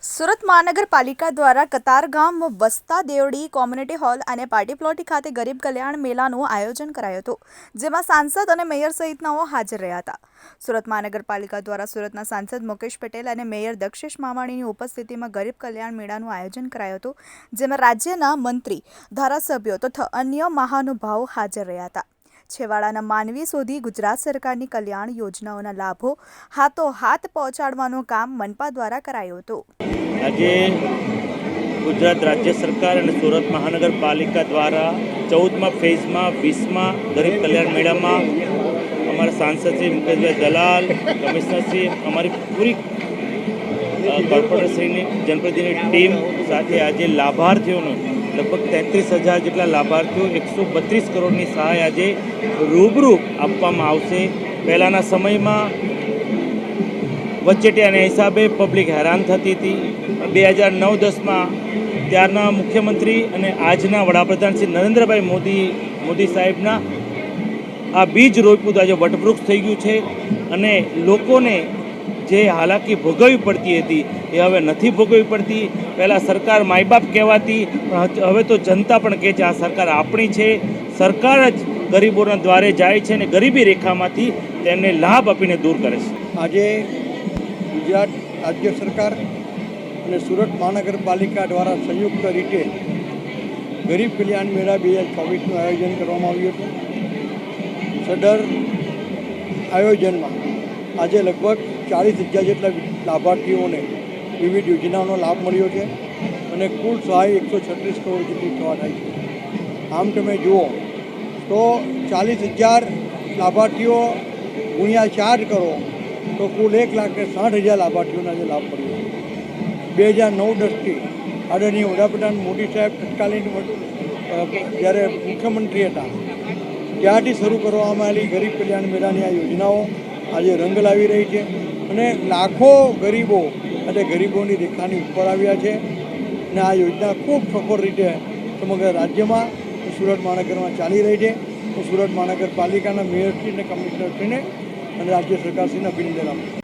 સુરત મહાનગરપાલિકા દ્વારા Katargam વસ્તા દેવડી community hall અને પાર્ટી પ્લોટ ખાતે ગરીબ કલ્યાણ મેળાનું આયોજન કરાયું હતું, જેમાં સાંસદ અને મેયર સહિતનાઓ હાજર રહ્યા હતા. સુરત મહાનગરપાલિકા દ્વારા સુરતના સાંસદ મુકેશ પટેલ અને મેયર દક્ષેશ માવાણીની ઉપસ્થિતિમાં ગરીબ કલ્યાણ મેળાનું આયોજન કરાયું હતું, જેમાં રાજ્યના મંત્રી, ધારાસભ્યો તથા અન્ય મહાનુભાવો હાજર રહ્યા હતા. છેવાડાના માનવી સુધી ગુજરાત સરકારની કલ્યાણ યોજનાઓના લાભો હાથોહાથ પહોંચાડવાનું કામ મનપા દ્વારા કરાયું હતું. આજે ગુજરાત રાજ્ય સરકાર અને સુરત મહાનગરપાલિકા દ્વારા 14મા ફેઝમાં 20મા ગરીબ કલ્યાણ મેળામાં અમારા સાંસદ શ્રી મુકેશભાઈ દલાલ, કમિશનરશ્રી, અમારી પૂરી કોર્પોરેટરશ્રીની જનપ્રતિનિધિની ટીમ સાથે આજે લાભાર્થીઓનો લગભગ 33,000 જેટલા લાભાર્થીઓ 132 કરોડની સહાય આજે રૂબરૂ આપવામાં આવશે. પહેલાંના સમયમાં વચેટિયાના હિસાબે પબ્લિક હેરાન થતી હતી. 2009-10માં ત્યારના મુખ્યમંત્રી અને આજના વડાપ્રધાન શ્રી નરેન્દ્રભાઈ મોદી સાહેબના આ બીજ રોપ્યું તો આજે વટવૃક્ષ થઈ ગયું છે અને લોકોને જે હાલાકી ભોગવવી પડતી હતી એ હવે નથી ભોગવવી પડતી. પહેલાં સરકાર માયબાપ કહેવાતી, પણ હવે તો જનતા પણ કહે છે આ સરકાર આપણી છે. સરકાર જ ગરીબોના દ્વારે જાય છે અને ગરીબી રેખામાંથી તેમને લાભ આપીને દૂર કરે છે. આજે ગુજરાત રાજ્ય સરકાર અને સુરત મહાનગરપાલિકા દ્વારા સંયુક્ત રીતે ગરીબ કલ્યાણ મેળા 2024નું આયોજન કરવામાં આવ્યું હતું. સદર આયોજનમાં આજે લગભગ 40,000 જેટલા લાભાર્થીઓને વિવિધ યોજનાઓનો લાભ મળ્યો છે અને કુલ સહાય 136 કરોડ જેટલી થવા થાય છે. આમ તમે જુઓ તો 40,000 લાભાર્થીઓ ગુણ્યા 4 કરો તો કુલ 1,60,000 લાભાર્થીઓને આજે લાભ મળ્યો. 2009-10થી આદરણીય વડાપ્રધાન મોદી સાહેબ તત્કાલીન જ્યારે મુખ્યમંત્રી હતા ત્યારથી શરૂ કરવામાં આવેલી ગરીબ કલ્યાણ મેળાની આ યોજનાઓ આજે રંગ લાવી રહી છે અને લાખો ગરીબો અને ગરીબોની રેખાની ઉપર આવ્યા છે અને આ યોજના ખૂબ સફળ રીતે સમગ્ર રાજ્યમાં સુરત મહાનગરમાં ચાલી રહી છે. હું સુરત મહાનગરપાલિકાના મેયરશ્રી અને કમિશનરશ્રીને અને રાજ્ય સરકારશ્રીને અભિનંદન આપું છું.